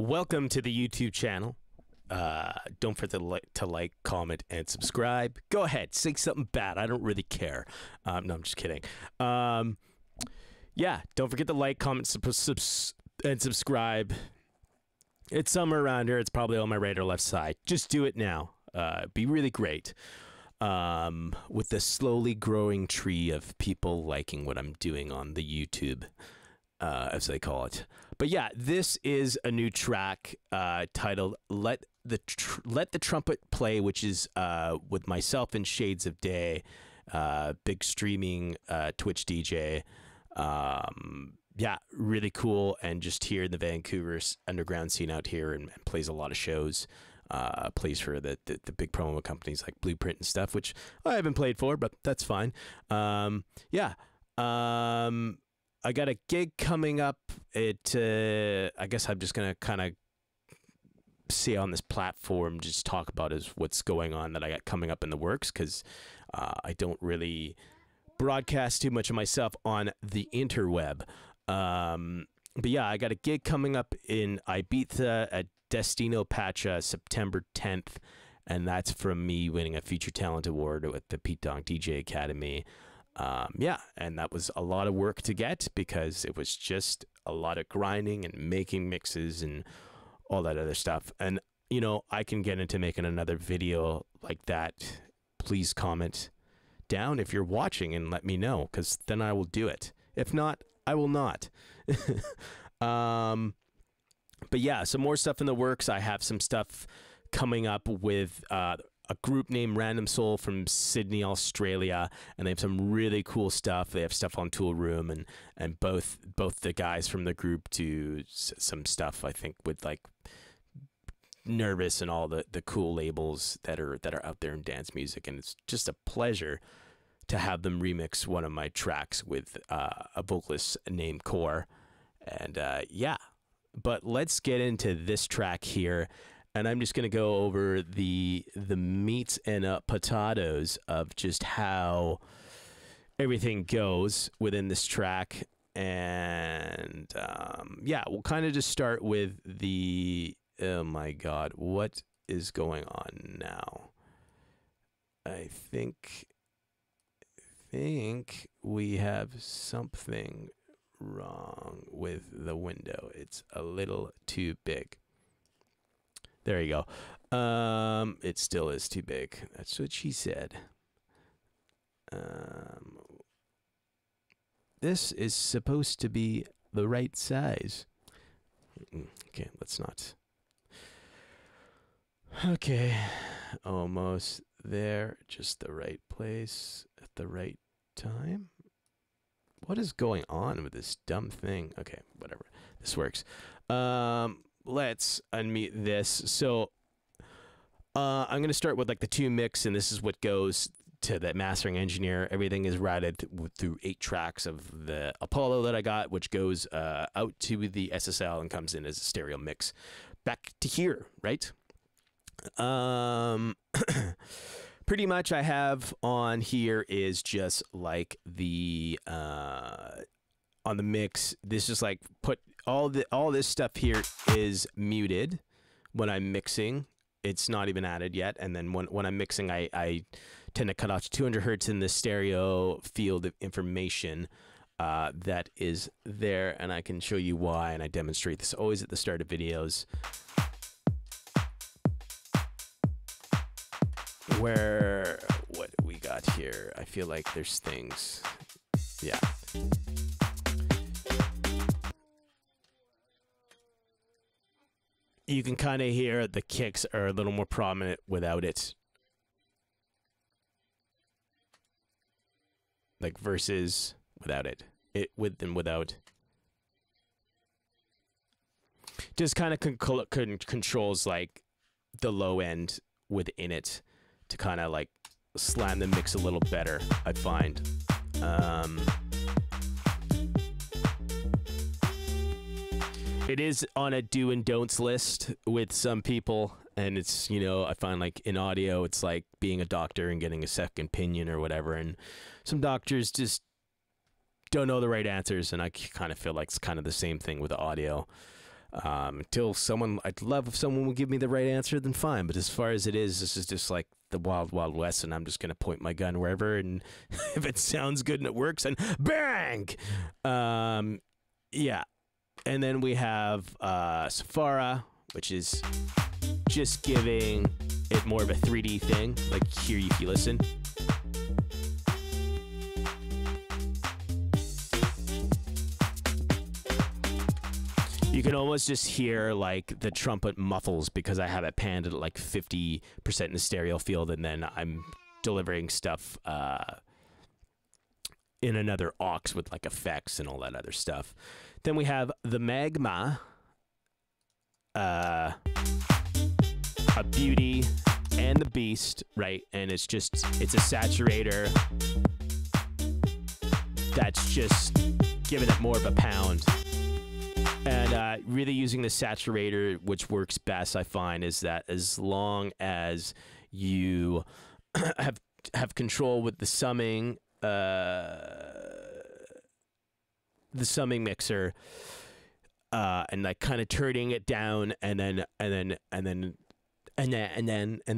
welcome to the YouTube channel. Don't forget to like, comment, and subscribe. Go ahead, say something bad. I don't really care. No, I'm just kidding. Yeah, don't forget to like, comment, and subscribe. It's somewhere around here. It's probably on my right or left side. Just do it now. Be really great. With the slowly growing tree of people liking what I'm doing on the YouTube, as they call it. But yeah, this is a new track titled "Let the Trumpet Play," which is with myself and Shades of Day, big streaming Twitch DJ. Yeah, really cool, and just here in the Vancouver underground scene out here, and plays a lot of shows. Plays for the big promo companies like Blueprint and stuff, which I haven't played for, but that's fine. Yeah. I got a gig coming up. I guess I'm just gonna kind of see on this platform, just talk about what's going on that I got coming up in the works, because I don't really broadcast too much of myself on the interweb. But yeah, I got a gig coming up in Ibiza at Destino Pacha September 10th, and that's from me winning a Future Talent Award with the Pete Donk DJ Academy. Yeah, and that was a lot of work to get, because it was just a lot of grinding and making mixes and all that other stuff. And, you know, I can get into making another video like that. Please comment down if you're watching and let me know, because then I will do it. If not, I will not. But yeah, some more stuff in the works. I have some stuff coming up with a group named Random Soul from Sydney, Australia, and they have some really cool stuff. They have stuff on Tool Room, and both the guys from the group do some stuff, I think, with like Nervous and all the cool labels that are out there in dance music. And it's just a pleasure to have them remix one of my tracks with a vocalist named Core. And yeah, but let's get into this track here. And I'm just going to go over the meats and potatoes of just how everything goes within this track. And yeah, we'll kind of just start with the, oh my God, what is going on now? I think we have something wrong with the window. It's a little too big. There you go. It still is too big. That's what she said. This is supposed to be the right size. Okay, let's not. Okay, almost there. Just the right place at the right time. What is going on with this dumb thing? Okay, whatever. This works. Let's unmute this. So I'm going to start with like the 2 mix, and this is what goes to the mastering engineer. Everything is routed through 8 tracks of the Apollo that I got, which goes out to the SSL and comes in as a stereo mix back to here, right? Pretty much I have on here is just like the on the mix, this just like put all this stuff here is muted when I'm mixing. It's not even added yet. And then when I'm mixing, I tend to cut off 200 hertz in the stereo field of information that is there, and I can show you why, and I demonstrate this always at the start of videos. Where, what we got here, I feel like there's things, yeah. You can kind of hear the kicks are a little more prominent without it. Like versus without it. It with and without. Just kind of controls like the low end within it to kind of like slam the mix a little better, I find. It is on a do and don'ts list with some people, and it's, you know, I find like in audio, it's like being a doctor and getting a second opinion or whatever, and some doctors just don't know the right answers, and I kind of feel like it's kind of the same thing with the audio. Until I'd love if someone would give me the right answer, then fine. But as far as it is, this is just like the wild, wild west, and I'm just going to point my gun wherever, and if it sounds good and it works, and bang! Yeah. And then we have Safara, which is just giving it more of a 3D thing, like here if you listen. You can almost just hear like the trumpet muffles because I have it panned at like 50% in the stereo field, and then I'm delivering stuff in another aux with like effects and all that other stuff. Then we have the Magma, a beauty and the beast, right? And it's a saturator that's just giving it more of a pound. And really using the saturator, which works best, I find, is that as long as you have control with the summing mixer, and like kind of turning it down, and then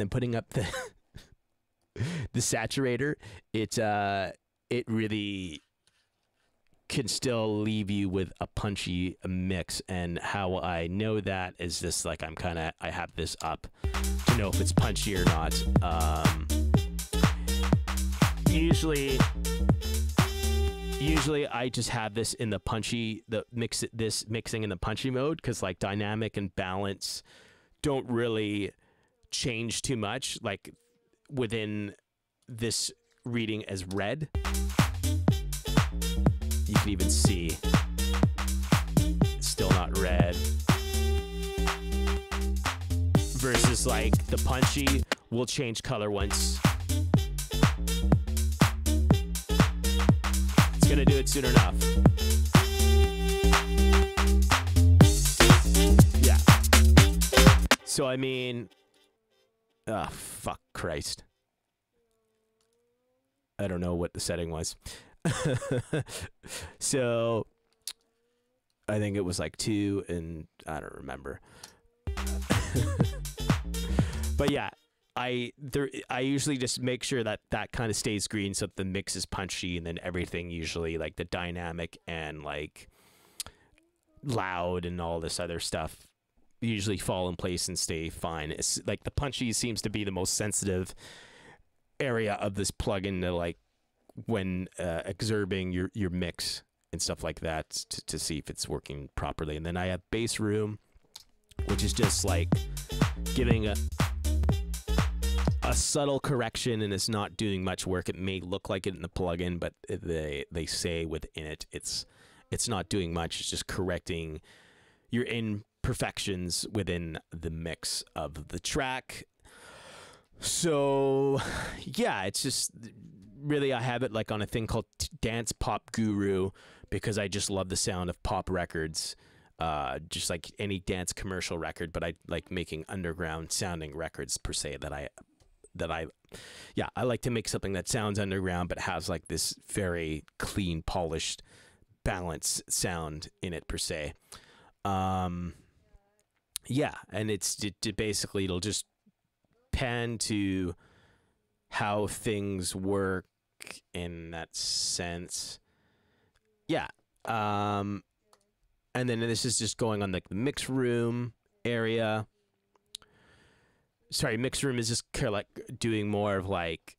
putting up the the saturator, it really can still leave you with a punchy mix. And how I know that is just like I have this up to know if it's punchy or not. Usually I just have this in the punchy, mixing in the punchy mode, because like dynamic and balance don't really change too much, like within this reading as red. You can even see it's still not red. Versus like the punchy will change color once. It's gonna do it soon enough. Yeah. So I mean, fuck Christ. I don't know what the setting was. So I think it was like 2, and I don't remember. But yeah, I usually just make sure that kind of stays green, so that the mix is punchy, and then everything usually like the dynamic and like loud and all this other stuff usually fall in place and stay fine. It's like the punchy seems to be the most sensitive area of this plugin to like when exerting your mix and stuff like that to see if it's working properly. And then I have bass room, which is just like giving a subtle correction, and it's not doing much work. It may look like it in the plugin, but they say within it it's not doing much. It's just correcting your imperfections within the mix of the track. So yeah, it's just really, I have it like on a thing called Dance Pop Guru, because I just love the sound of pop records, just like any dance commercial record. But I like making underground sounding records per se. I like to make something that sounds underground but has like this very clean, polished, balanced sound in it per se. Yeah, and it's basically, it'll just pan to how things work in that sense. Yeah. And then this is just going on like the mix room area. Sorry, mix room is just kind of like doing more of like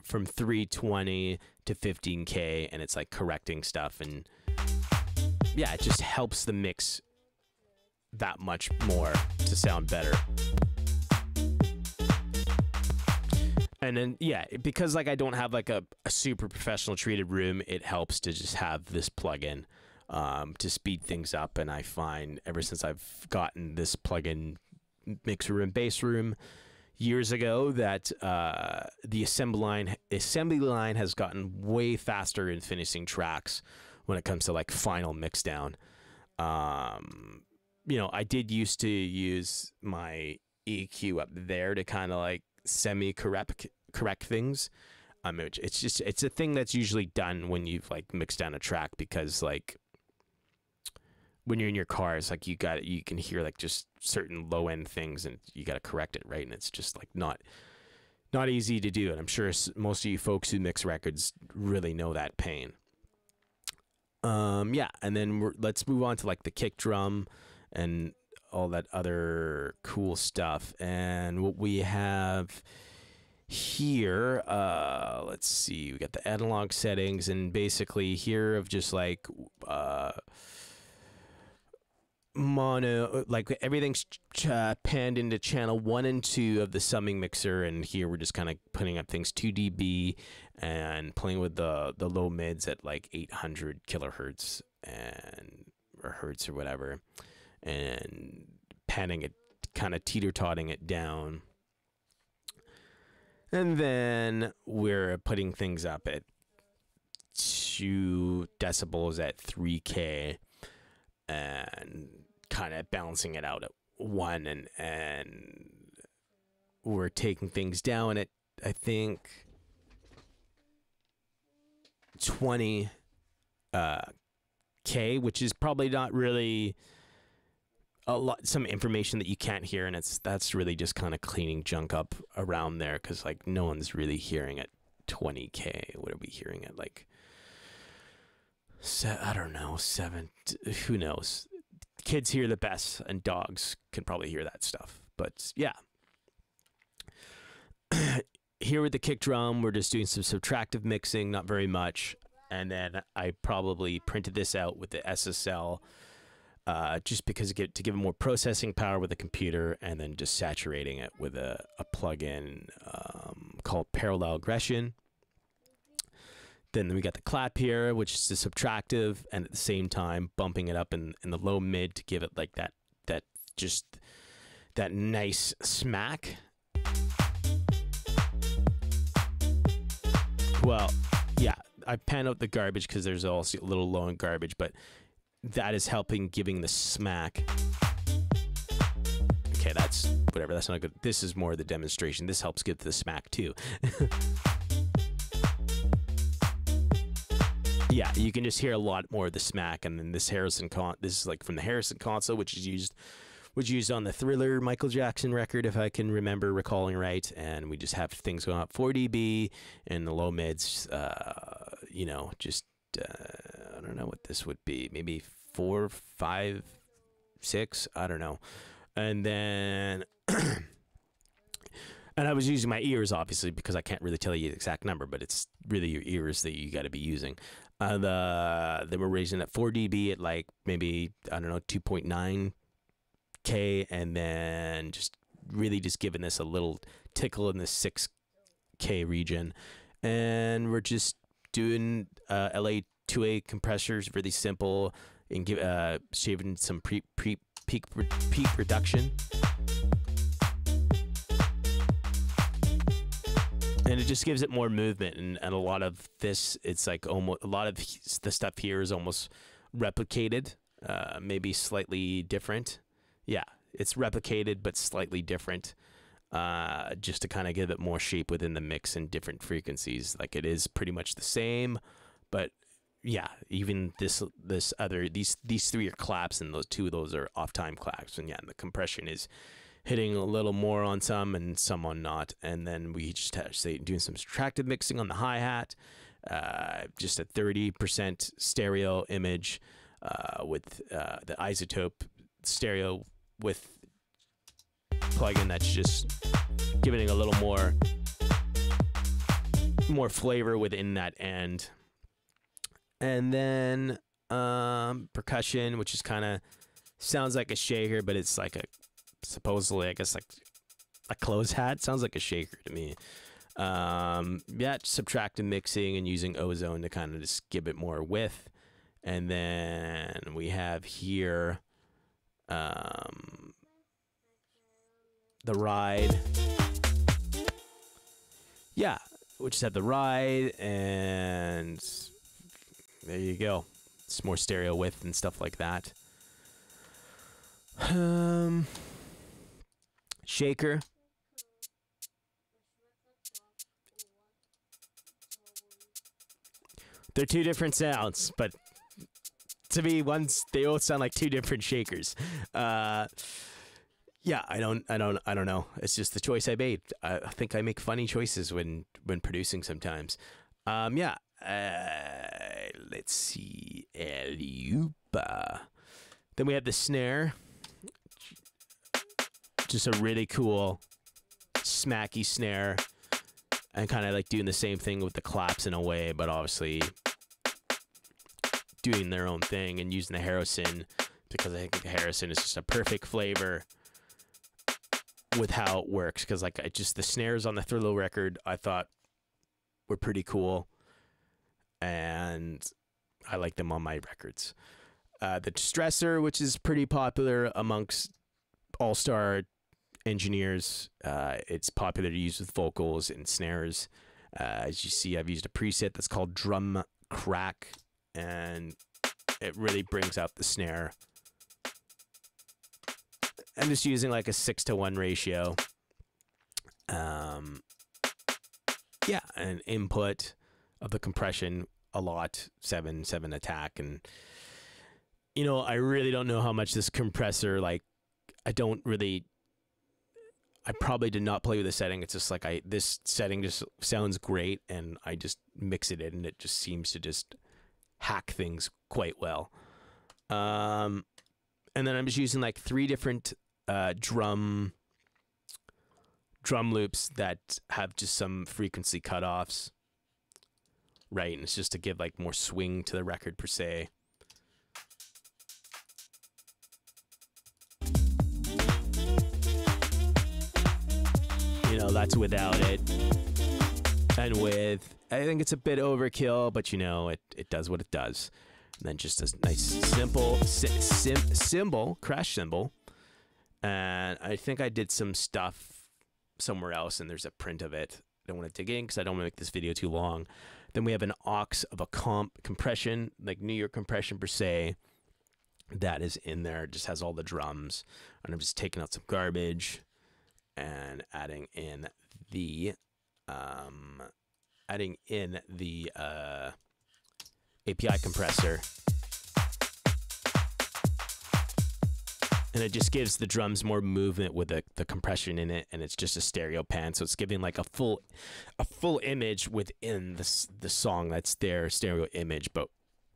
from 320 to 15K, and it's like correcting stuff, and yeah, it just helps the mix that much more to sound better. And then, yeah, because like I don't have like a super professional treated room, it helps to just have this plugin to speed things up. And I find ever since I've gotten this plugin, mixer room, bass room, years ago, that the assembly line has gotten way faster in finishing tracks when it comes to like final mix down. You know, I did used to use my EQ up there to kind of like correct things. It's a thing that's usually done when you've like mixed down a track, because like when you're in your car, it's like you can hear like just certain low end things, and you got to correct it, right? And it's just like not easy to do. And I'm sure most of you folks who mix records really know that pain. Yeah, and then let's move on to like the kick drum and all that other cool stuff. And what we have here, let's see, we got the analog settings, and basically here of just like mono, like everything's panned into channel 1 and 2 of the summing mixer, and here we're just kind of putting up things 2 dB and playing with the low mids at like 800 kilohertz or hertz or whatever, and panning it, kind of teeter-totting it down. And then we're putting things up at 2 decibels at 3K and kind of balancing it out at 1, and we're taking things down at, I think, 20 K, which is probably not really some information that you can't hear, and that's really just kind of cleaning junk up around there, because like no one's really hearing at 20K. What are we hearing at, like, I don't know, 7, who knows? Kids hear the best, and dogs can probably hear that stuff. But yeah, here with the kick drum, we're just doing some subtractive mixing, not very much. And then I probably printed this out with the SSL, just because to give it more processing power with the computer, and then just saturating it with a plugin called Parallel Aggression. Then we got the clap here, which is the subtractive, and at the same time bumping it up in the low mid to give it like that nice smack. Well, yeah, I pan out the garbage because there's also a little low in garbage, but that is helping giving the smack. Okay, that's whatever. That's not good. This is more the demonstration. This helps give the smack too. Yeah, you can just hear a lot more of the smack. And then this this is like from the Harrison console, which was used on the Thriller Michael Jackson record, if I can recalling right. And we just have things going up 4 dB and the low mids, you know, just I don't know what this would be, maybe 4, 5, 6, I don't know. And then and I was using my ears, obviously, because I can't really tell you the exact number, but it's really your ears that you got to be using. They were raising at 4 dB at like maybe, I don't know, 2.9 K, and then just really just giving this a little tickle in the 6K region. And we're just doing LA 2A compressors, really simple, and shaving some peak reduction. And it just gives it more movement, and a lot of this, it's like almost a lot of the stuff here is almost replicated, maybe slightly different. Yeah, it's replicated but slightly different, just to kind of give it more shape within the mix and different frequencies. Like, it is pretty much the same, but yeah, even these 3 are claps, and those 2 of those are off time claps, and yeah, and the compression is hitting a little more on some and some on not. And then we just have, say, doing some subtractive mixing on the hi-hat, just a 30% stereo image with the isotope stereo with plugin that's just giving it a little more flavor within that end. And then percussion, which is kind of sounds like a shaker, but it's like supposedly, I guess, like a closed hat. Sounds like a shaker to me. Yeah, subtractive mixing and using ozone to kind of just give it more width. And then we have here the ride. Yeah, we just have the ride, and there you go. It's more stereo width and stuff like that. Shaker. They're 2 different sounds, but to me, they both sound like two different shakers. Yeah, I don't know. It's just the choice I made. I think I make funny choices when producing sometimes. Yeah. Let's see. Eliupa. Then we have the snare. Just a really cool smacky snare, and kind of like doing the same thing with the claps in a way, but obviously doing their own thing and using the Harrison, because I think the Harrison is just a perfect flavor with how it works. Because like the snares on the Thrillo record I thought were pretty cool, and I like them on my records. The Distressor, which is pretty popular amongst all-star engineers. It's popular to use with vocals and snares. As you see, I've used a preset that's called Drum Crack, and it really brings out the snare. I'm just using like a 6-to-1 ratio. Yeah, and input of the compression a lot, 7 attack, and you know, I really don't know how much this compressor, like, I probably did not play with the setting. It's just like this setting just sounds great, and I just mix it in, and it just seems to just hack things quite well. And then I'm just using like 3 different drum loops that have just some frequency cutoffs, right? And it's just to give like more swing to the record per se. You know, that's without it. And with, I think it's a bit overkill, but you know, it does what it does. And then just a nice simple cymbal, crash cymbal. And I think I did some stuff somewhere else, and there's a print of it. I don't want to dig in because I don't want to make this video too long. Then we have an aux of a compression, like New York compression per se. That is in there. It just has all the drums. And I'm just taking out some garbage and adding in the API compressor, and it just gives the drums more movement with the compression in it, and it's just a stereo pan, so it's giving like a full image within the song. That's their stereo image, but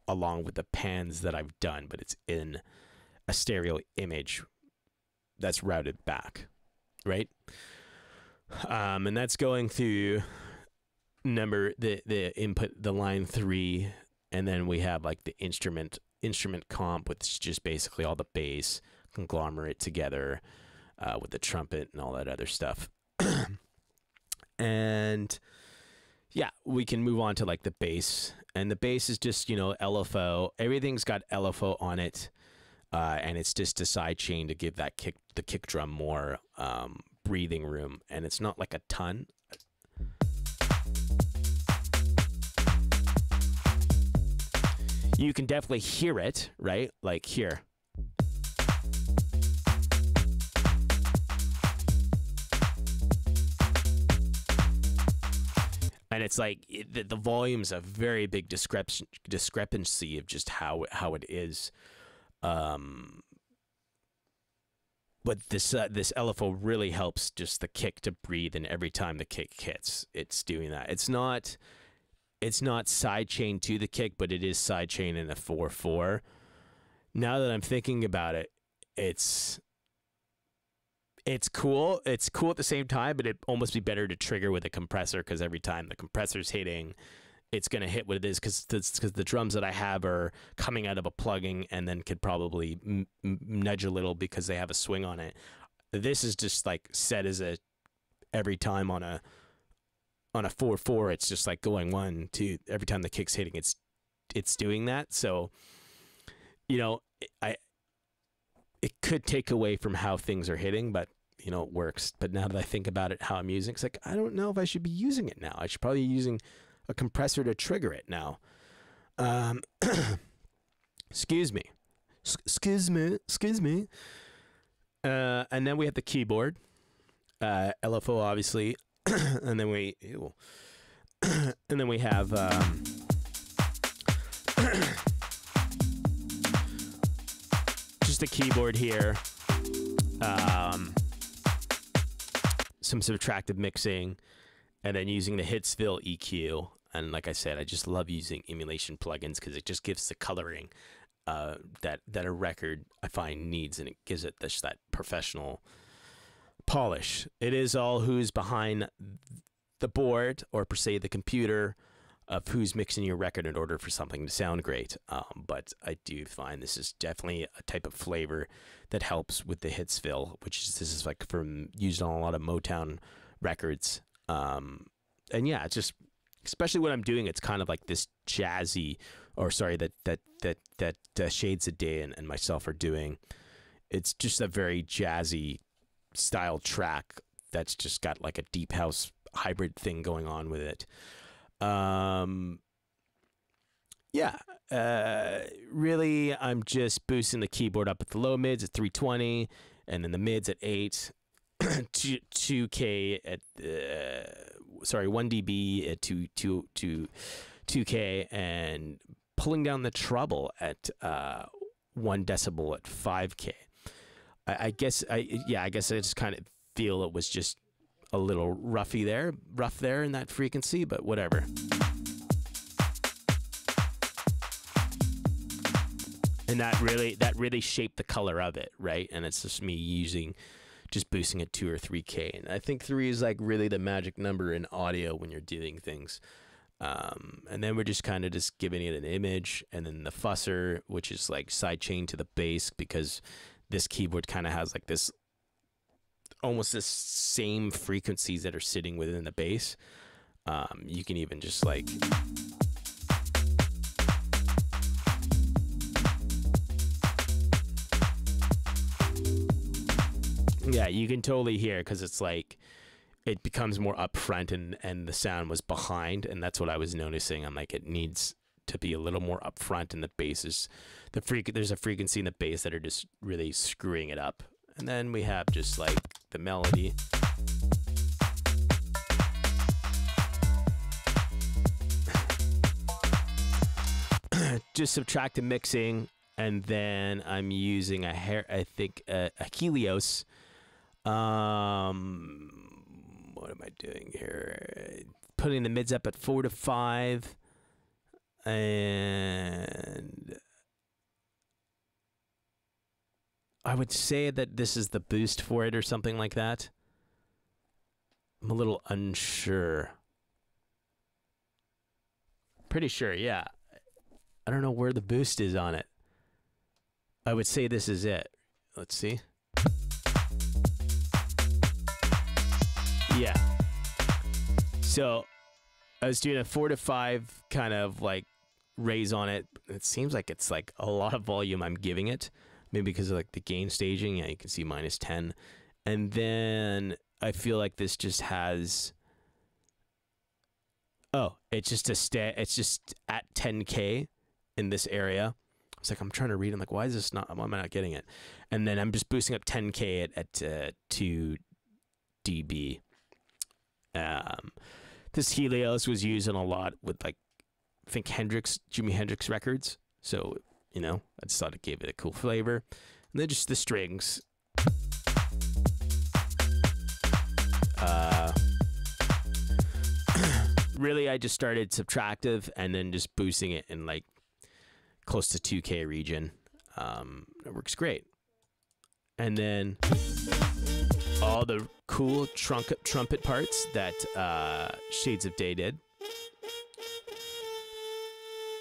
along with the pans that I've done, but it's in a stereo image that's routed back. Right, and that's going through the input, the line 3, and then we have like the instrument comp, which is just basically all the bass conglomerate together with the trumpet and all that other stuff. And yeah, we can move on to like the bass, and the bass is just, you know, LFO. Everything's got LFO on it. And it's just a side chain to give the kick drum more breathing room, and it's not like a ton. You can definitely hear it, right? Like here. And it's like the volume's a very big discrepancy of just how it is. But this LFO really helps just the kick to breathe, and every time the kick hits, it's doing that. It's not sidechain to the kick, but it is sidechain in a 4/4. Now that I'm thinking about it, it's cool. It's cool at the same time, but it'd almost be better to trigger with a compressor, because every time the compressor's hitting, it's going to hit what it is, because the drums that I have are coming out of a plugging and then could probably nudge a little because they have a swing on it. This is just like set as every time on a 4/4, it's just like going 1, 2, every time the kick's hitting, it's doing that. So, you know, it could take away from how things are hitting, but you know, it works. But now that I think about it, how I'm using, it's like, I don't know if I should be using it now. I should probably be using a compressor to trigger it now. Excuse me. And then we have the keyboard, LFO obviously, and then we have just a keyboard here. Some subtractive mixing, and then using the Hitsville EQ. And like I said, I just love using emulation plugins because it just gives the coloring that a record I find needs, and it gives it that professional polish. It is all who's behind the board, or per se the computer, of who's mixing your record in order for something to sound great. But I do find this is definitely a type of flavor that helps with the Hitsville, this is like used on a lot of Motown records. And yeah, it's just, especially when I'm doing, it's kind of like this jazzy, or sorry, that Shades of Day and myself are doing. It's just a very jazzy style track that's just got like a deep house hybrid thing going on with it. Really, I'm just boosting the keyboard up at the low mids at 320, and then the mids at 8, 2K at 1 dB at 2K, and pulling down the treble at 1 decibel at 5K. I guess I just kind of feel it was just a little rough there in that frequency, but whatever. And that really shaped the color of it, right? And it's just me just boosting it 2 or 3K. And I think 3 is like really the magic number in audio when you're doing things. And then we're just kind of just giving it an image, and then the fusser, which is like sidechain to the bass, because this keyboard kind of has like this, almost the same frequencies that are sitting within the bass. You can even just like, yeah, you can totally hear, because it's like it becomes more upfront, and the sound was behind, and that's what I was noticing. I'm like, it needs to be a little more upfront, and the bass is there's a frequency in the bass that are just really screwing it up. And then we have just like the melody. Just subtractive mixing, and then I'm using a Helios. What am I doing here? Putting the mids up at 4 to 5, and I would say that this is the boost for it or something like that. I'm a little unsure. Pretty sure, yeah. I don't know where the boost is on it. I would say this is it. Let's see. Yeah. So I was doing a 4 to 5 kind of like raise on it. It seems like it's like a lot of volume I'm giving it. Maybe because of like the gain staging. Yeah, you can see -10. And then I feel like this just has, it's just it's just at 10K in this area. It's like, I'm trying to read. I'm like, why am I not getting it? And then I'm just boosting up 10K at 2 dB. This Helios was used in a lot with, like, I think Jimi Hendrix records. So, I just thought it gave it a cool flavor. And then just the strings. Really, I just started subtractive and then just boosting it in like close to 2K region. It works great. And then all the cool trumpet parts that Shades of Day did.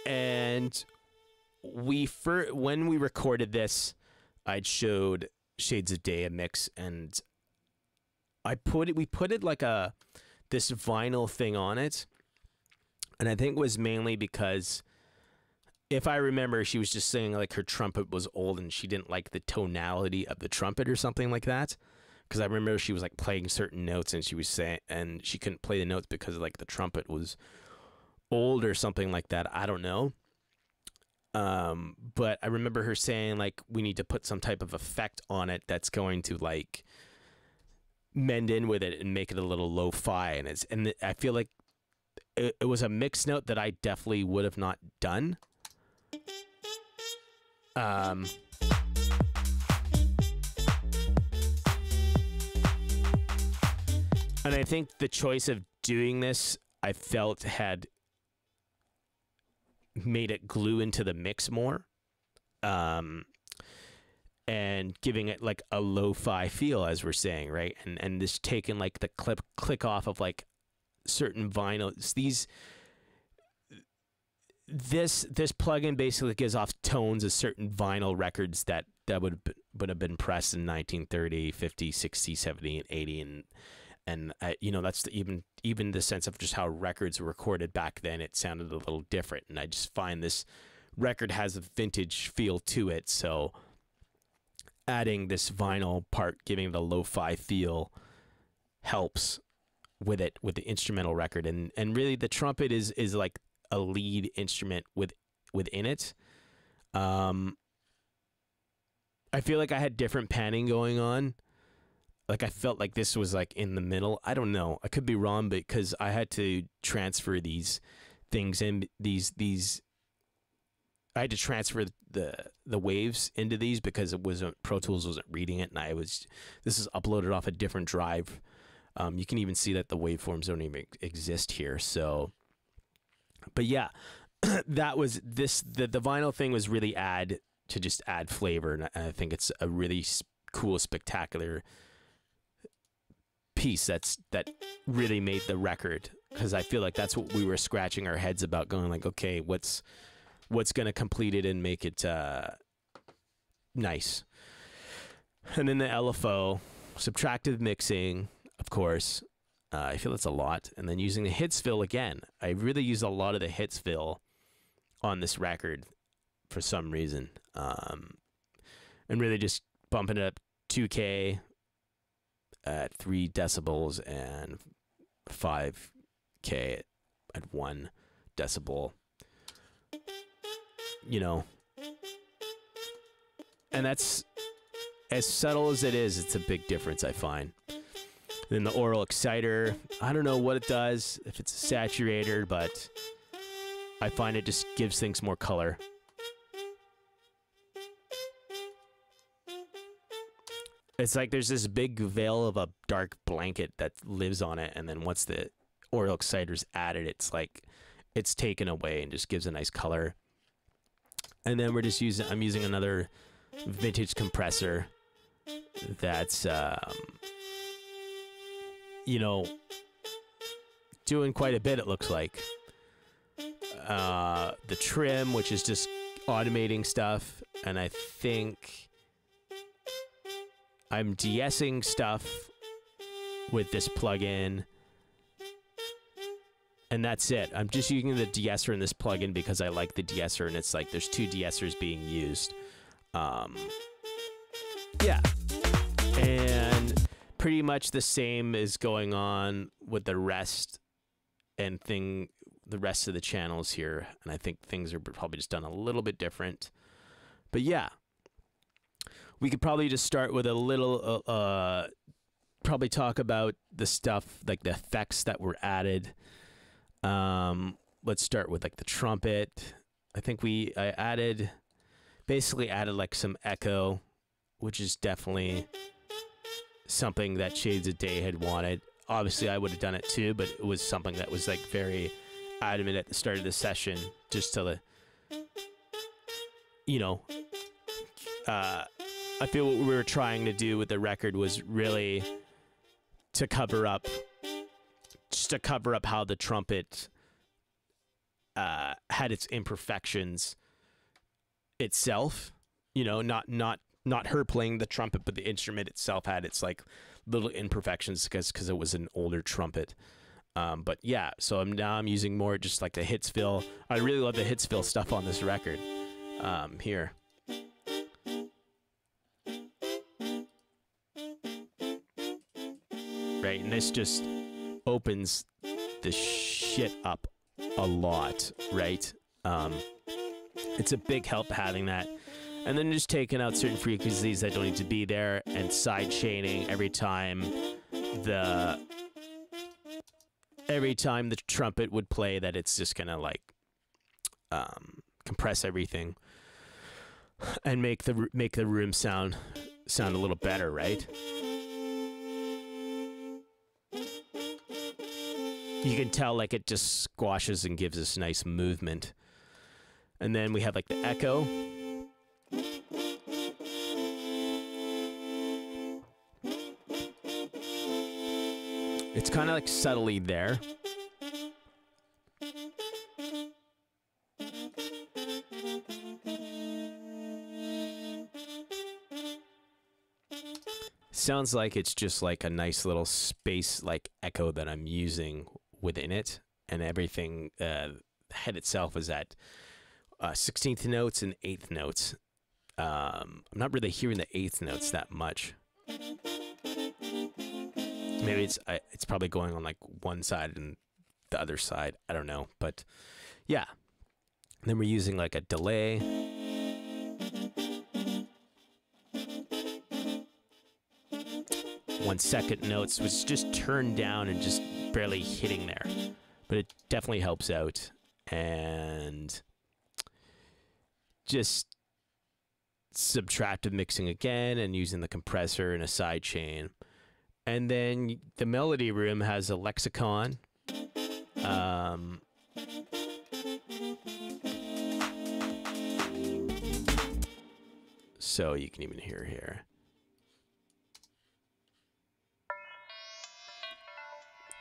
And when we recorded this, I'd showed Shades of Day a mix, and we put it like this vinyl thing on it. And I think it was mainly because, if I remember, she was just saying like her trumpet was old and she didn't like the tonality of the trumpet or something like that. Because I remember she was like playing certain notes, and she was saying, and she couldn't play the notes because like the trumpet was old or something like that. I don't know. But I remember her saying like, we need to put some type of effect on it that's going to like mend in with it and make it a little lo-fi. And I feel like it was a mixed note that I definitely would have not done. And I think the choice of doing this, I felt had made it glue into the mix more, and giving it like a lo-fi feel, as we're saying, right? And this taking like the click off of like certain vinyls. This plugin basically gives off tones of certain vinyl records that would have been pressed in 1930, 50, 60, 70, and 80, and you know, that's even the sense of just how records were recorded back then. It sounded a little different, and I just find this record has a vintage feel to it. So adding this vinyl part, giving it a lo-fi feel, helps with it, with the instrumental record, and really the trumpet is like a lead instrument within it. I feel like I had different panning going on. Like I felt like this was like in the middle. I don't know. I could be wrong, because I had to transfer these things in I had to transfer the waves into these because it wasn't, Pro Tools wasn't reading it, and this is uploaded off a different drive. You can even see that the waveforms don't even exist here. So, but yeah, that was this. The vinyl thing was really add flavor, and I think it's a really cool, spectacular piece that really made the record, because I feel like that's what we were scratching our heads about, going like, okay, what's going to complete it and make it nice. And then the LFO, subtractive mixing, of course. I feel it's a lot. And then using the hits fill again. I really use a lot of the hits fill on this record for some reason. And really just bumping it up 2K at 3 decibels and 5K at 1 decibel. You know, and that's, as subtle as it is, it's a big difference, I find. Then the oral exciter, I don't know what it does, if it's a saturator, but I find it just gives things more color. It's like there's this big veil of a dark blanket that lives on it, and then once the oral exciter's added, it's like it's taken away and just gives a nice color. And then I'm using another vintage compressor that's, you know, doing quite a bit, it looks like. The trim, which is just automating stuff, and I think I'm de-essing stuff with this plugin. And that's it. I'm just using the de-esser in this plugin because I like the de-esser, and it's like there's 2 de-essers being used. Yeah. And pretty much the same is going on with the rest of the channels here. And I think things are probably just done a little bit different. But yeah. We could probably just start with a little, probably talk about the stuff, like the effects that were added. Let's start with like the trumpet. I think I basically added like some echo, which is definitely something that Shades of Day had wanted. Obviously I would have done it too, but it was something that was like very adamant at the start of the session, just to you know, I feel what we were trying to do with the record was really to cover up how the trumpet had its imperfections itself. You know, not her playing the trumpet, but the instrument itself had its like little imperfections because it was an older trumpet. But yeah, so I'm using more just like the hits fill. I really love the hits fill stuff on this record. Here. Right, and this just opens the shit up a lot, right? It's a big help having that. And then just taking out certain frequencies that don't need to be there, and side chaining every time the trumpet would play, that it's just gonna like compress everything and make the room sound a little better, right? You can tell like it just squashes and gives this nice movement. And then we have like the echo. It's kind of like subtly there. Sounds like it's just like a nice little space like echo that I'm using within it, and everything, the head itself is at 16th notes and 8th notes. I'm not really hearing the 8th notes that much. Maybe it's probably going on like one side and the other side. I don't know, but yeah. And then we're using like a delay. 1 second notes, was just turned down and just barely hitting there, but it definitely helps out. And just subtractive mixing again and using the compressor and a side chain. And then the melody room has a lexicon. So you can even hear here.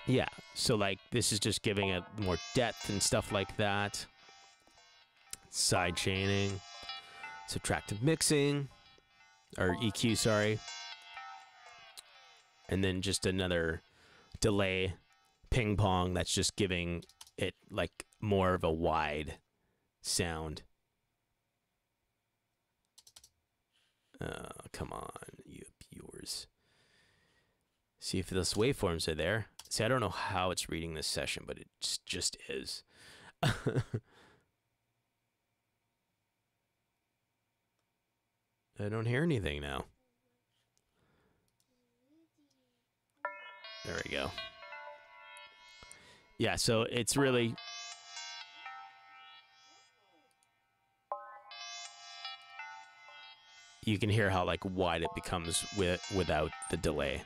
Yeah, so like this is just giving it more depth and stuff like that. Side chaining, subtractive mixing, or EQ, sorry. And then just another delay, ping pong, that's just giving it like more of a wide sound. Come on, you viewers. See if those waveforms are there. See, I don't know how it's reading this session, but it just is. I don't hear anything now. There we go. Yeah, so it's really... You can hear how like wide it becomes without the delay.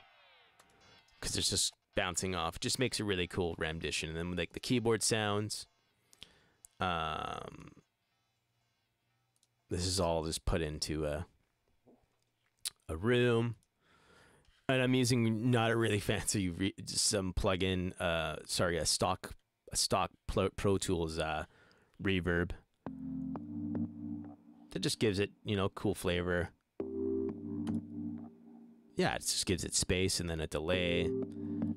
Because it's just bouncing off. Just makes a really cool rendition. And then like the keyboard sounds. This is all just put into a room. And I'm using not a really fancy just some plug-in, sorry, a stock Pro Tools reverb. That just gives it, you know, cool flavor. Yeah, it just gives it space, and then a delay,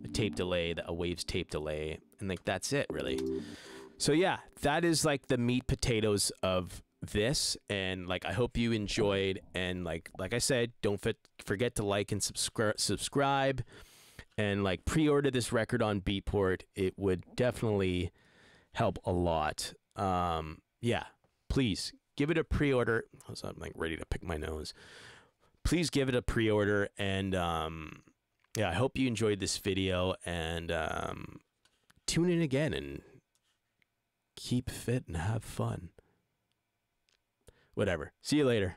a tape delay, a waves tape delay, and like that's it really. So yeah, that is like the meat potatoes of this, and like I hope you enjoyed, and like I said, don't forget to like and subscribe, and like pre-order this record on Beatport. It would definitely help a lot. Yeah, please give it a pre-order. I'm like ready to pick my nose. Please give it a pre-order, and yeah, I hope you enjoyed this video, and tune in again and keep fit and have fun. Whatever. See you later.